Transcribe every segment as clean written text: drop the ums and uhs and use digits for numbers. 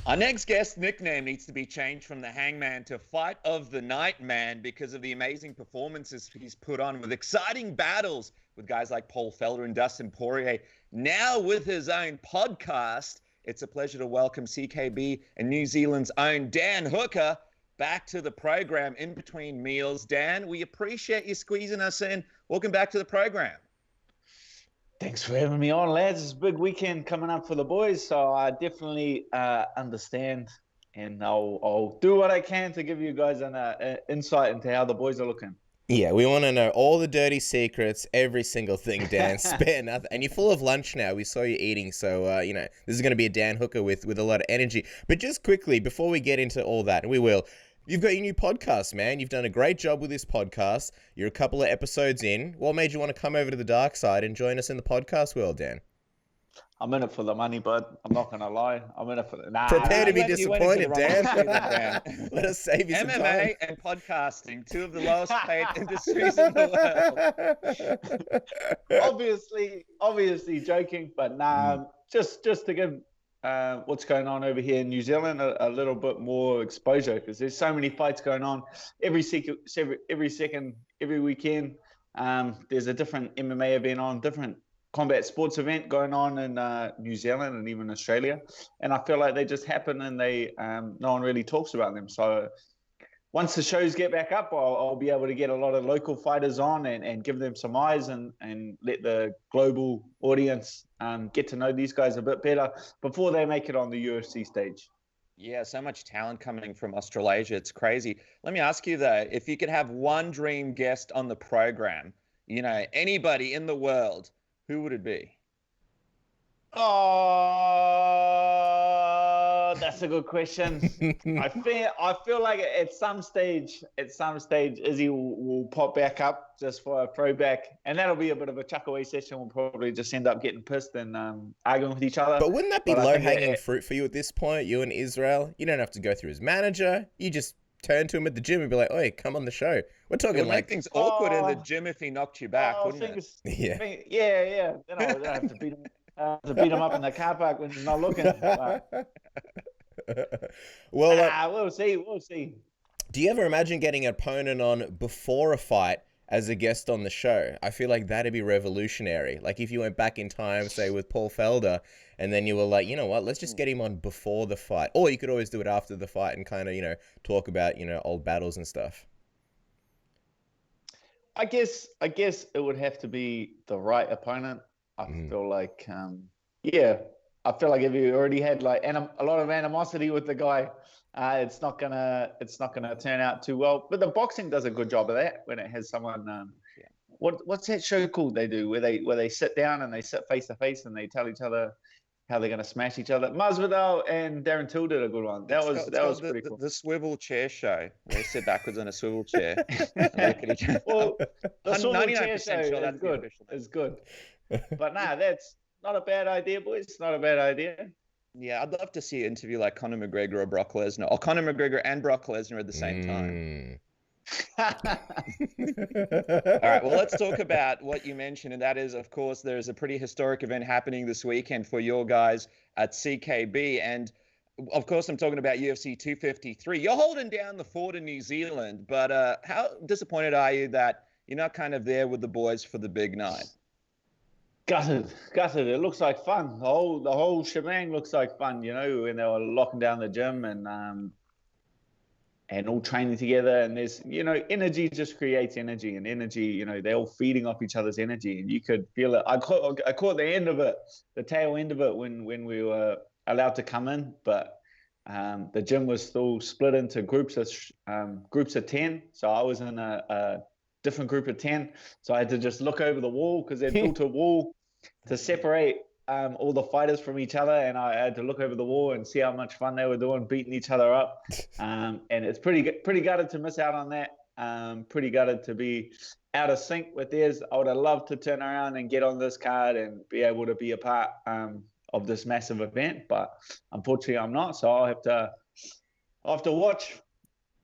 Our next guest's nickname needs to be changed from the Hangman to Fight of the Night Man because of the amazing performances he's put on with exciting battles with guys like Paul Felder and Dustin Poirier. Now with his own podcast, it's a pleasure to welcome CKB and New Zealand's own Dan Hooker back to the program in between meals. Dan, we appreciate you squeezing us in. Welcome back to the program. Thanks for having me on, lads. It's a big weekend coming up for the boys, so I definitely understand, and I'll do what I can to give you guys an insight into how the boys are looking. Yeah, we want to know all the dirty secrets, every single thing, Dan. Spare nothing. And you're full of lunch now. We saw you eating, so, this is going to be a Dan Hooker with a lot of energy. But just quickly, before we get into all that, and we will, you've got your new podcast, man. You've done a great job with this podcast. You're a couple of episodes in. What made you want to come over to the dark side and join us in the podcast world, Dan? I'm in it for the money, bud. I'm not going to lie. I'm in it for the... Prepare to be disappointed, Dan. Let us save you some time. MMA and podcasting, two of the lowest paid industries in the world. Obviously joking, but just to give what's going on over here in New Zealand a little bit more exposure, because there's so many fights going on every second, every weekend. There's a different MMA event on, different combat sports event going on in New Zealand and even Australia, and I feel like they just happen and they no one really talks about them. So once the shows get back up, I'll be able to get a lot of local fighters on and give them some eyes and let the global audience get to know these guys a bit better before they make it on the UFC stage. Yeah, so much talent coming from Australasia. It's crazy. Let me ask you though, if you could have one dream guest on the program, anybody in the world, who would it be? Oh, that's a good question. I feel like at some stage, Izzy will pop back up just for a throwback, and that'll be a bit of a chuckaway session. We'll probably just end up getting pissed and arguing with each other. But wouldn't that be low-hanging fruit for you at this point? You and Israel, you don't have to go through his manager. You just turn to him at the gym and be like, "Oi, come on the show." We're talking like make things awkward in the gym if he knocked you back, wouldn't it? Yeah. Then I would have to beat him up in the car park when he's not looking. We'll see. Do you ever imagine getting an opponent on before a fight as a guest on the show? I feel like that'd be revolutionary. Like if you went back in time, say with Paul Felder, and then you were like, you know what, let's just get him on before the fight. Or you could always do it after the fight and kind of, talk about, old battles and stuff. I guess it would have to be the right opponent. I feel like, I feel like if you already had like a lot of animosity with the guy, it's not gonna turn out too well. But the boxing does a good job of that when it has someone. What's that show called they do where they sit down and they sit face to face and they tell each other how they're gonna smash each other? Masvidal and Darren Till did a good one. That was pretty cool. The swivel chair show. They sit backwards on a swivel chair. And look at each other. Well, the swivel chair show is good. It's good. But that's not a bad idea, boys. Not a bad idea. Yeah, I'd love to see an interview like Conor McGregor or Brock Lesnar, or Conor McGregor and Brock Lesnar at the same time. All right, well, let's talk about what you mentioned, and that is, of course, there's a pretty historic event happening this weekend for your guys at CKB, and of course, I'm talking about UFC 253. You're holding down the fort in New Zealand, but how disappointed are you that you're not kind of there with the boys for the big night? Gutted. It looks like fun. The whole shebang looks like fun, when they were locking down the gym and all training together. And there's, energy just creates energy, and energy, they're all feeding off each other's energy, and you could feel it. I caught the end of it, the tail end of it when we were allowed to come in, but the gym was still split into groups of 10. So I was in a different group of 10. So I had to just look over the wall because they built a wall to separate all the fighters from each other, and I had to look over the wall and see how much fun they were doing, beating each other up. And it's pretty gutted to miss out on that. Pretty gutted to be out of sync with theirs. I would have loved to turn around and get on this card and be able to be a part of this massive event, but unfortunately I'm not. So I'll have to watch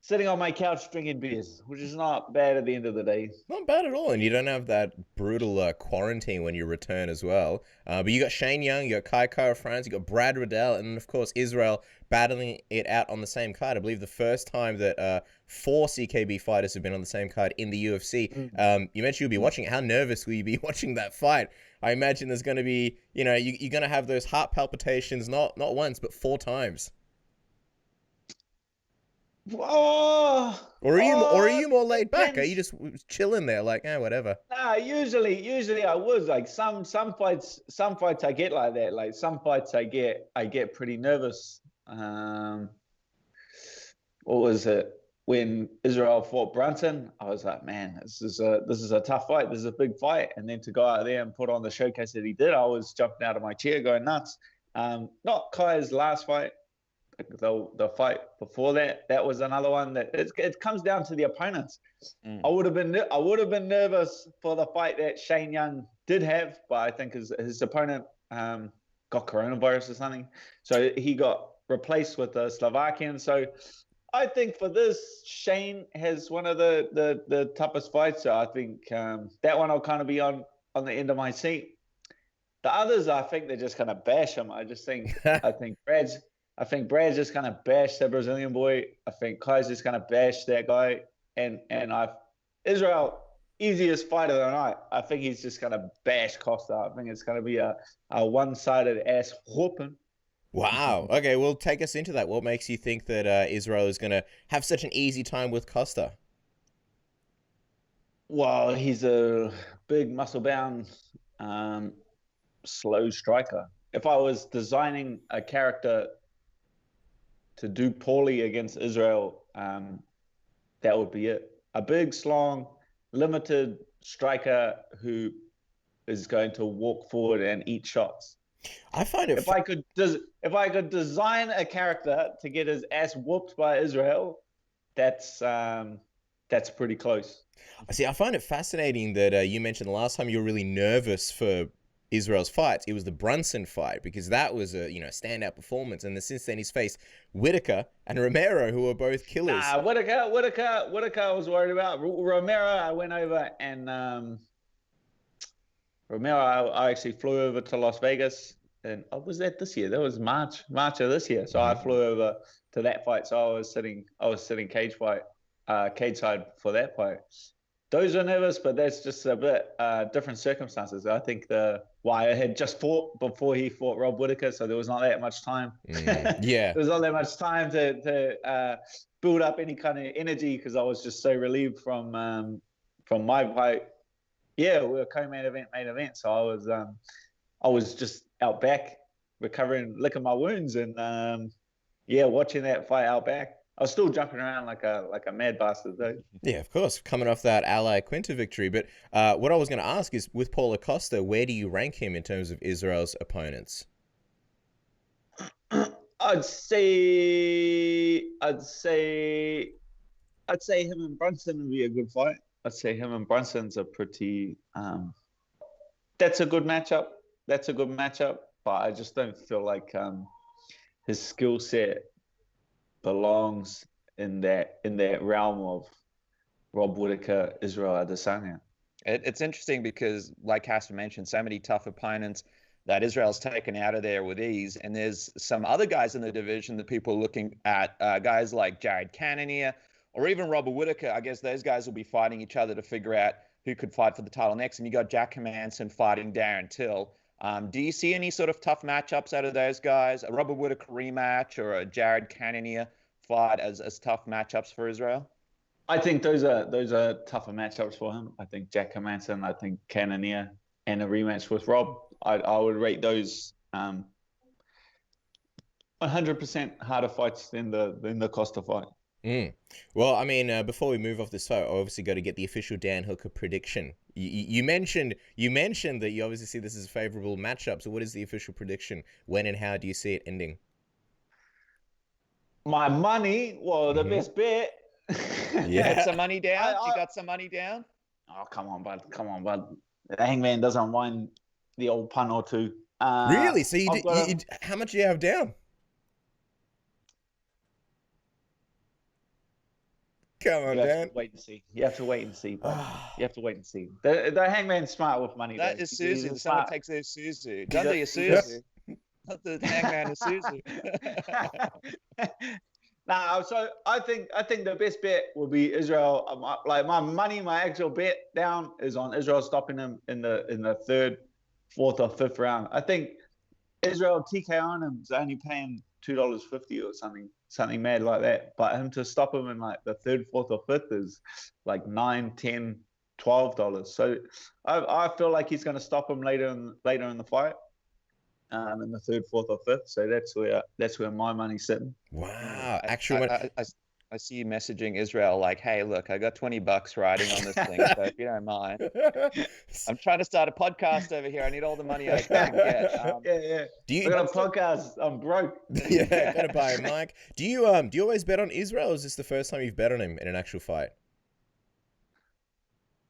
sitting on my couch drinking beers, which is not bad at the end of the day. Not bad at all, and you don't have that brutal quarantine when you return as well. But you got Shane Young, you got Kai Kara France, you got Brad Riddell, and then of course Israel battling it out on the same card. I believe the first time that 4 CKB fighters have been on the same card in the UFC. You mentioned you'll be watching it. How nervous will you be watching that fight? I imagine there's going to be, you're going to have those heart palpitations not once but 4 times. Oh, or are you more laid back? Are you just chilling there, like, whatever? Nah, usually I was like some fights I get like that. Like some fights I get pretty nervous. What was it when Israel fought Brunson? I was like, man, this is a tough fight. This is a big fight, and then to go out there and put on the showcase that he did, I was jumping out of my chair, going nuts. Not Kai's last fight. The fight before that was another one that it comes down to the opponents. I would have been nervous for the fight that Shane Young did have, but I think his opponent got coronavirus or something, so he got replaced with a Slovakian. So I think for this, Shane has one of the toughest fights. So I think that one I'll kind of be on the end of my seat. The others, I think they're just gonna bash him. I think Brad's just going to bash the Brazilian boy. I think Kai's just going to bash that guy. And Israel, easiest fight of the night. I think he's just going to bash Costa. I think it's going to be a one-sided ass whooping. Wow. Okay, well, take us into that. What makes you think that Israel is going to have such an easy time with Costa? Well, he's a big, muscle-bound, slow striker. If I was designing a character to do poorly against Israel, that would be it. A big, strong, limited striker who is going to walk forward and eat shots. I find it. If I could design a character to get his ass whooped by Israel, that's pretty close. See, I find it fascinating that you mentioned the last time you were really nervous for Israel's fights. It was the Brunson fight, because that was a standout performance, and since then he's faced Whitaker and Romero, who are both killers. Whitaker I was worried about. Romero, I went over and Romero, I actually flew over to Las Vegas, and was that this year? That was March of this year. So I flew over to that fight. So I was sitting cage side for that fight. Those are nervous, but that's just a bit different circumstances. I think I had just fought before he fought Rob Whitaker, so there was not that much time. Yeah, there was not that much time to build up any kind of energy, because I was just so relieved from my fight. Yeah, we were main event. So I was just out back, recovering, licking my wounds, and watching that fight out back. I was still jumping around like a mad bastard, though. Yeah, of course, coming off that Ally Quinta victory. But what I was going to ask is, with Paulo Costa, where do you rank him in terms of Israel's opponents? I'd say him and Brunson would be a good fight. I'd say him and Brunson's a pretty. That's a good matchup. But I just don't feel like his skill set belongs in that realm of Rob Whitaker, Israel Adesanya. It's interesting because, like Casper mentioned, so many tough opponents that Israel's taken out of there with ease. And there's some other guys in the division that people are looking at, guys like Jared Cannonier or even Robert Whitaker. I guess those guys will be fighting each other to figure out who could fight for the title next. And you got Jack Hermansson fighting Darren Till. Do you see any sort of tough matchups out of those guys? A Robert Whitaker rematch or a Jared Cannonier fight as tough matchups for Israel? I think those are tougher matchups for him. I think Jack Hermansson, I think Cannonier, and a rematch with Rob. I would rate those 100% harder fights than the Costa fight. Well, I mean, before we move off this fight, I obviously got to get the official Dan Hooker prediction. You mentioned that you obviously see this as a favorable matchup. So what is the official prediction? When and how do you see it ending? My money, the best bet. Yeah. Got some money down? You got some money down? Oh, come on, bud. The Hangman doesn't mind the old pun or two. Really? So how much do you have down? Come on, You have Dan. to wait and see. You have to wait and see, bud. You have to wait and see. The Hangman's smart with money. That though. is He's Suzu. Someone smart. takes their Suzu. Dundee is Suzu. Not the Hangman is Suzu. Nah, so I think the best bet will be Israel. Like my actual bet down is on Israel stopping him in the third, fourth, or fifth round. I think Israel TKOing him is only paying $2.50 or something mad like that. But him to stop him in like the third, fourth, or fifth is like $9, $10, $12. So I feel like he's going to stop him later in the fight. In the third, fourth, or fifth, so that's where my money's sitting. Wow, I see you messaging Israel like, "Hey, look, I got $20 riding on this thing, so if you don't mind, I'm trying to start a podcast over here. I need all the money I can get." Yeah. I got a podcast. I'm broke. Yeah, gotta buy a mic. Do you always bet on Israel, or is this the first time you've bet on him in an actual fight?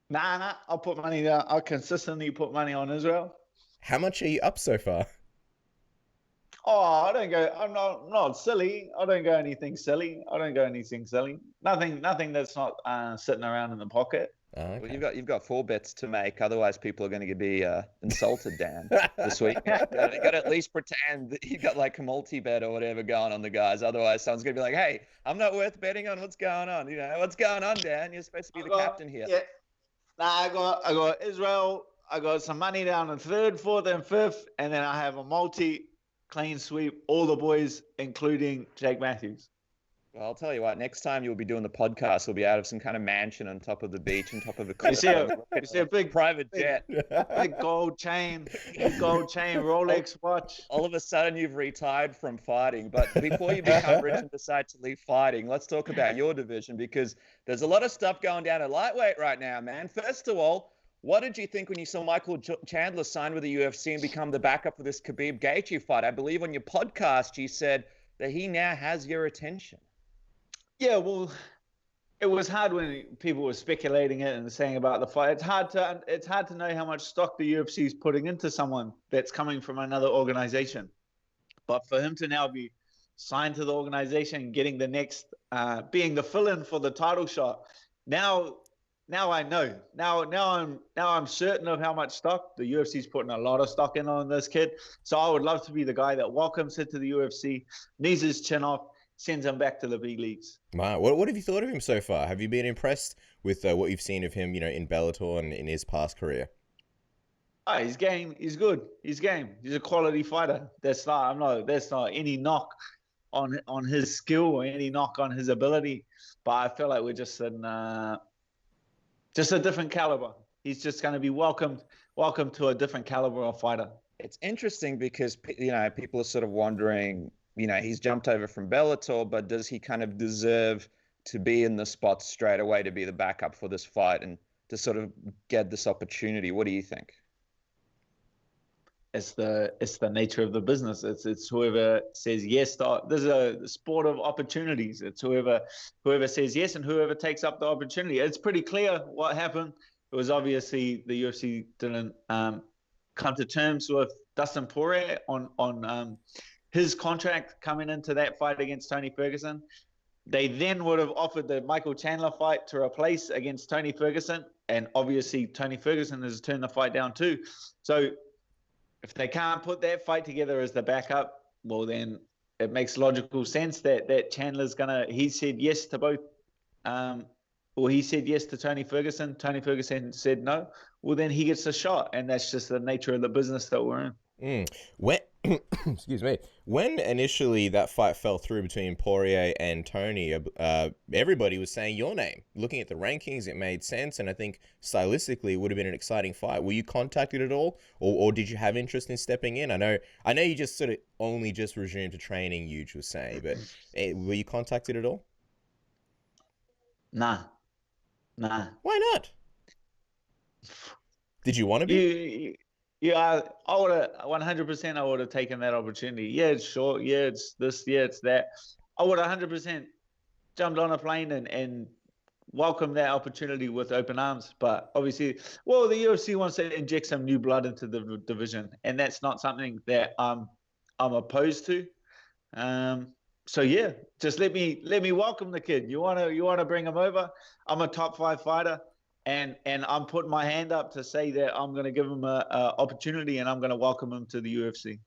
Nah. I'll put money down. I'll consistently put money on Israel. How much are you up so far? Oh, I don't go. I'm not silly. I don't go anything silly. Nothing that's not sitting around in the pocket. Oh, okay. Well, you've got 4 bets to make. Otherwise, people are going to be insulted, Dan, this week. You got to at least pretend that you got like a multi-bet or whatever going on the guys. Otherwise, someone's going to be like, "Hey, I'm not worth betting on. What's going on? You know, what's going on, Dan? You're supposed to be the captain here." Yeah. Nah, I got Israel. I got some money down in third, fourth, and fifth, and then I have a multi clean sweep, all the boys, including Jake Matthews. Well, I'll tell you what, next time you'll be doing the podcast, we'll be out of some kind of mansion on top of the beach, on top of a cliff. You see a big private jet. Big gold chain, Rolex watch. All of a sudden you've retired from fighting. But before you become rich and decide to leave fighting, let's talk about your division, because there's a lot of stuff going down at lightweight right now, man. First of all, what did you think when you saw Michael Chandler sign with the UFC and become the backup for this Khabib Gaethje fight? I believe on your podcast you said that he now has your attention. Yeah, well, it was hard when people were speculating it and saying about the fight. It's hard to know how much stock the UFC is putting into someone that's coming from another organization. But for him to now be signed to the organization, getting the next, being the fill-in for the title shot, now I know. Now I'm certain of how much stock the UFC's putting a lot of stock in on this kid. So I would love to be the guy that welcomes him to the UFC, knees his chin off, sends him back to the big leagues. Wow. What have you thought of him so far? Have you been impressed with what you've seen of him, in Bellator and in his past career? Oh, he's game. He's good. He's game. He's a quality fighter. That's not any knock on his skill or any knock on his ability. But I feel like we're just in just a different caliber. He's just going to be welcomed to a different caliber of fighter. It's interesting because, people are sort of wondering, he's jumped over from Bellator, but does he kind of deserve to be in the spot straight away to be the backup for this fight and to sort of get this opportunity? What do you think? It's the nature of the business. It's whoever says yes. There's a sport of opportunities. It's whoever says yes and whoever takes up the opportunity. It's pretty clear what happened. It was obviously the UFC didn't come to terms with Dustin Poirier on his contract coming into that fight against Tony Ferguson. They then would have offered the Michael Chandler fight to replace against Tony Ferguson, and obviously Tony Ferguson has turned the fight down too. So if they can't put that fight together as the backup, well, then it makes logical sense that Chandler's he said yes to both. He said yes to Tony Ferguson. Tony Ferguson said no. Well, then he gets a shot, and that's just the nature of the business that we're in. When excuse me, when initially that fight fell through between Poirier and Tony, everybody was saying your name. Looking at the rankings, it made sense, and I think stylistically it would have been an exciting fight. Were you contacted at all, or did you have interest in stepping in? I know you just sort of only just resumed to training, Huge was saying, but were you contacted at all? Nah. Why not? Did you want to be? Yeah, I would have 100%. I would have taken that opportunity. Yeah, it's short. Yeah, it's this. Yeah, it's that. I would 100% jumped on a plane and welcomed that opportunity with open arms. But obviously, the UFC wants to inject some new blood into the division, and that's not something that I'm opposed to. So yeah, just let me welcome the kid. You wanna bring him over? I'm a top 5 fighter, and I'm putting my hand up to say that I'm gonna give him a opportunity, and I'm gonna welcome him to the UFC.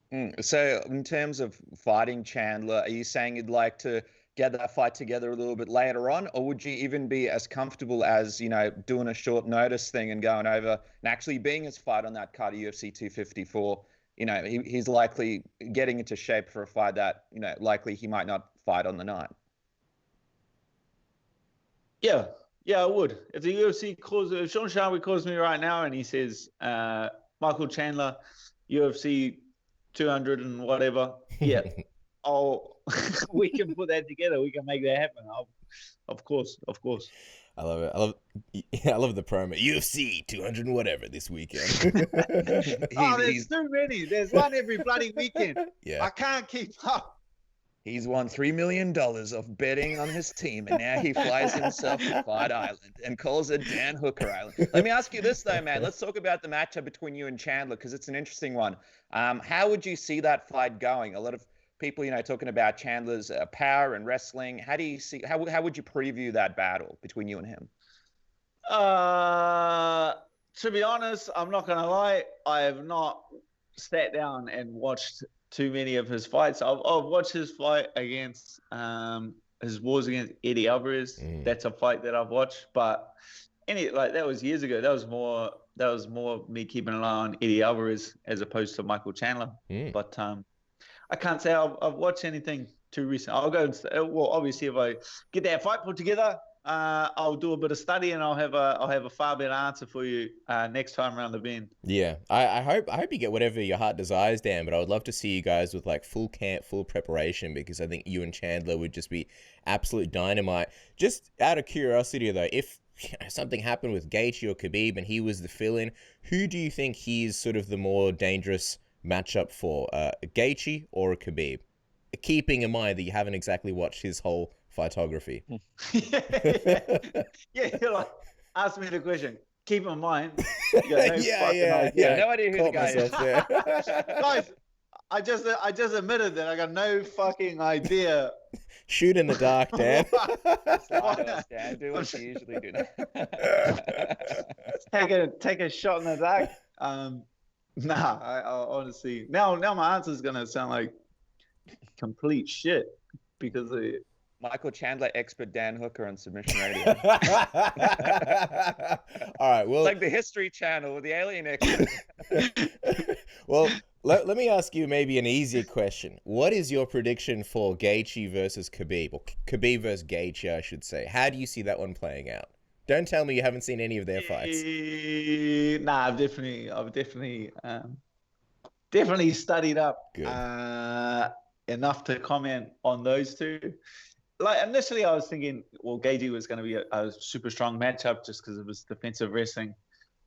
So, in terms of fighting Chandler, are you saying you'd like to get that fight together a little bit later on, or would you even be as comfortable as, doing a short notice thing and going over and actually being his fight on that card of UFC 254? He's likely getting into shape for a fight that, likely he might not fight on the night. Yeah, I would. If the UFC calls, if Sean Shelby calls me right now and he says, Michael Chandler, UFC 200 and whatever, yeah, we can put that together. We can make that happen. Of course. I love it. I love the promo. UFC 200 and whatever this weekend. There's too many. There's one every bloody weekend. Yeah. I can't keep up. He's won $3 million of betting on his team, and now he flies himself to Fight Island and calls it Dan Hooker Island. Let me ask you this, though, man. Let's talk about the matchup between you and Chandler, because it's an interesting one. How would you see that fight going? A lot of people, talking about Chandler's power and wrestling. How do you see? How would you preview that battle between you and him? To be honest, I'm not gonna lie. I have not sat down and watched too many of his fights. I've watched his fight against his wars against Eddie Alvarez. That's a fight that I've watched, but that was years ago. That was more me keeping an eye on Eddie Alvarez as opposed to Michael Chandler. But I can't say I've watched anything too recent. I'll go. Well, obviously, if I get that fight put together, I'll do a bit of study and I'll have a far better answer for you next time around the bend. Yeah, I hope you get whatever your heart desires, Dan. But I would love to see you guys with like full camp, full preparation, because I think you and Chandler would just be absolute dynamite. Just out of curiosity, though, if something happened with Gaethje or Khabib and he was the fill-in, who do you think he's sort of the more dangerous matchup for, Gaethje or Khabib? Keeping in mind that you haven't exactly watched his whole photography. Yeah, you're like, ask me the question. Keep in mind. No idea who the guy is. Guys, I just admitted that I got no fucking idea. Shoot in the dark, Dan. Dan. Do what you usually do. Take a shot in the dark. I honestly now my answer is gonna sound like complete shit because of Michael Chandler, expert Dan Hooker on Submission Radio. All right, well, it's like the History Channel with the alien expert. Well, let me ask you maybe an easier question. What is your prediction for Gaethje versus Khabib, or Khabib versus Gaethje, I should say? How do you see that one playing out? Don't tell me you haven't seen any of their fights. Nah, I've definitely studied up enough to comment on those two. Like initially, I was thinking, well, Gaethje was going to be a super strong matchup just because of his defensive wrestling,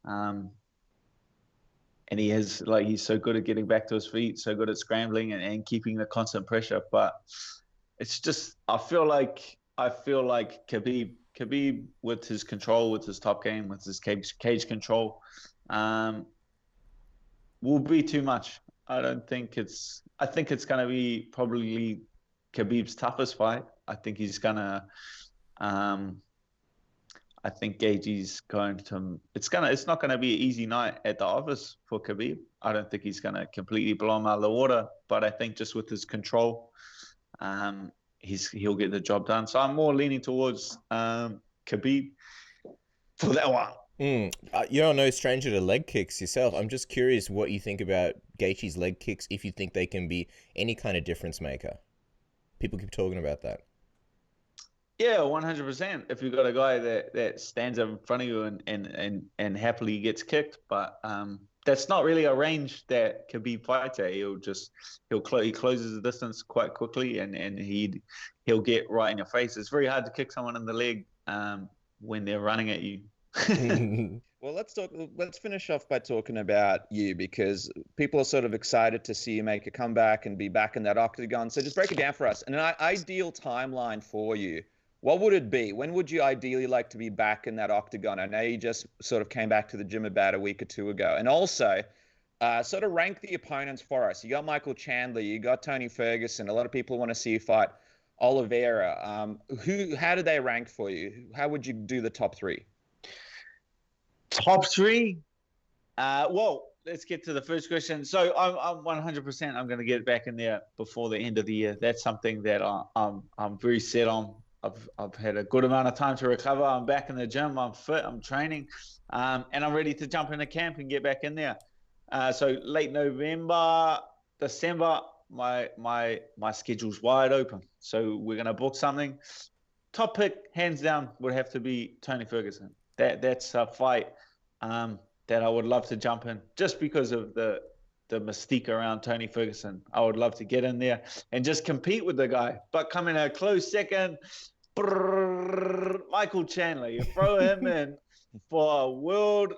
and he's so good at getting back to his feet, so good at scrambling and keeping the constant pressure. But it's just I feel like Khabib with his control, with his top game, with his cage control, will be too much. I think it's going to be probably Khabib's toughest fight. I think he's gonna. I think Gaethje's going to. It's not going to be an easy night at the office for Khabib. I don't think he's going to completely blow him out of the water. But I think just with his control, he'll get the job done. So I'm more leaning towards Khabib for that one. You're no stranger to leg kicks yourself. I'm just curious what you think about Gaethje's leg kicks. If you think they can be any kind of difference maker. People keep talking about that. Yeah, 100%. If you've got a guy that stands up in front of you and happily gets kicked, but that's not really a range that Khabib fights at. He closes the distance quite quickly, and he'll get right in your face. It's very hard to kick someone in the leg when they're running at you. Well, let's finish off by talking about you, because people are sort of excited to see you make a comeback and be back in that octagon. So just break it down for us. And an ideal timeline for you, what would it be? When would you ideally like to be back in that octagon? I know you just sort of came back to the gym about a week or two ago. And also, sort of rank the opponents for us. You got Michael Chandler, you got Tony Ferguson. A lot of people want to see you fight Oliveira. How do they rank for you? How would you do the top three? Top three? Well, let's get to the first question. So I'm 100%. I'm going to get back in there before the end of the year. That's something that I'm very set on. I've had a good amount of time to recover. I'm back in the gym. I'm fit. I'm training, and I'm ready to jump into camp and get back in there. So late November, December, my schedule's wide open. So we're going to book something. Top pick, hands down, would have to be Tony Ferguson. That's a fight that I would love to jump in, just because of the mystique around Tony Ferguson. I would love to get in there and just compete with the guy. But coming a close second, Michael Chandler. You throw him in for a world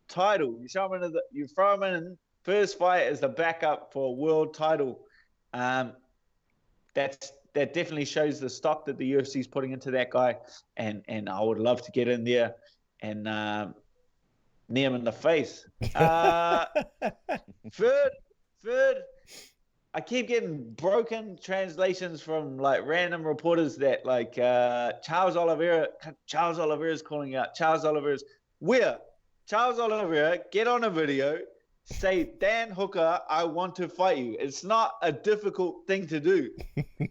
title. You throw him in first fight as the backup for a world title. That definitely shows the stock that the UFC is putting into that guy. And I would love to get in there and knee him in the face. Third, I keep getting broken translations from like random reporters that like Charles Oliveira is calling out. Charles Oliveira, get on a video, say, Dan Hooker, I want to fight you. It's not a difficult thing to do.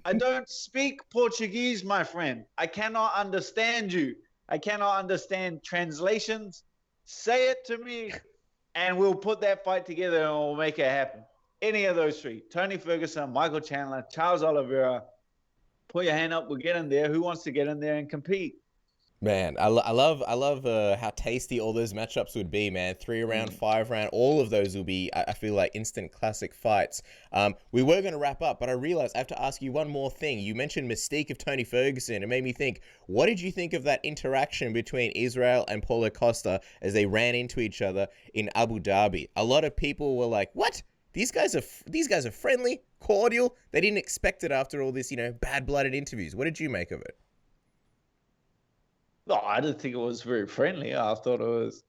I don't speak Portuguese, my friend. I cannot understand you. I cannot understand translations. Say it to me, and we'll put that fight together and we'll make it happen. Any of those three, Tony Ferguson, Michael Chandler, Charles Oliveira, put your hand up, we'll get in there. Who wants to get in there and compete? Man, I love how tasty all those matchups would be, man. 3-round, 5-round, all of those will be, I feel like, instant classic fights. We were going to wrap up, but I realized I have to ask you one more thing. You mentioned mystique of Tony Ferguson. It made me think, what did you think of that interaction between Israel and Paulo Costa as they ran into each other in Abu Dhabi? A lot of people were like, what? These guys are friendly, cordial. They didn't expect it after all this, bad-blooded interviews. What did you make of it? No, I didn't think it was very friendly. I thought it was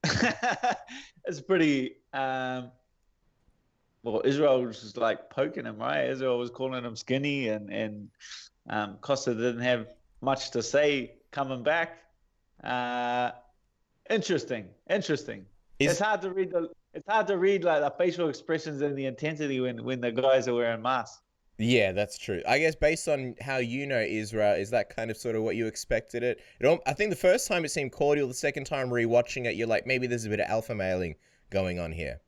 it's pretty well, Israel was just like poking him, right? Israel was calling him skinny, and Costa didn't have much to say coming back. Interesting. It's hard to read like the facial expressions and the intensity when the guys are wearing masks. Yeah, that's true. I guess based on how you know Israel, is that kind of sort of what you expected it? I think the first time it seemed cordial. The second time rewatching it, you're like, maybe there's a bit of alpha mailing going on here.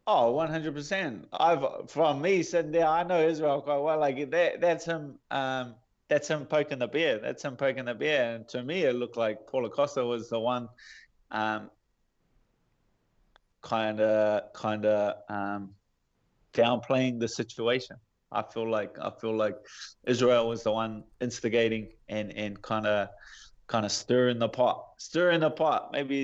Oh, 100%. From me sitting there, I know Israel quite well. Like that's him. That's him poking the bear. And to me, it looked like Paulo Costa was the one, kind of downplaying the situation. I feel like Israel was the one instigating and kind of stirring the pot. Maybe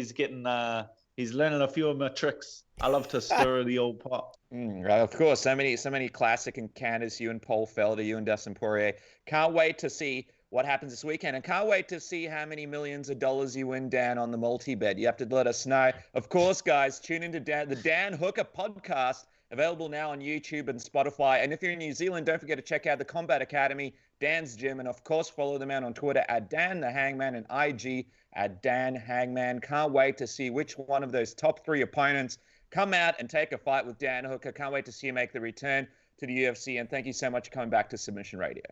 he's learning a few of my tricks. I love to stir the old pot. Of course, so many classic encounters. You and Paul Felder, you and Dustin Poirier. Can't wait to see what happens this weekend, and can't wait to see how many millions of dollars you win, Dan, on the multi-bet. You have to let us know. Of course, guys, tune into the Dan Hooker podcast. Available now on YouTube and Spotify. And if you're in New Zealand, don't forget to check out the Combat Academy, Dan's Gym, and of course, follow them out on Twitter at Dan the Hangman and IG at Dan Hangman. Can't wait to see which one of those top 3 opponents come out and take a fight with Dan Hooker. Can't wait to see you make the return to the UFC. And thank you so much for coming back to Submission Radio.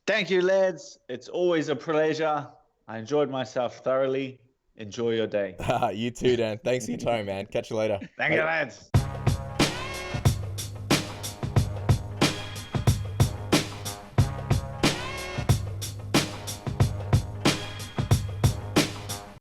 Thank you, lads. It's always a pleasure. I enjoyed myself thoroughly. Enjoy your day. You too, Dan. Thanks for your time, man. Catch you later. Thank you, lads.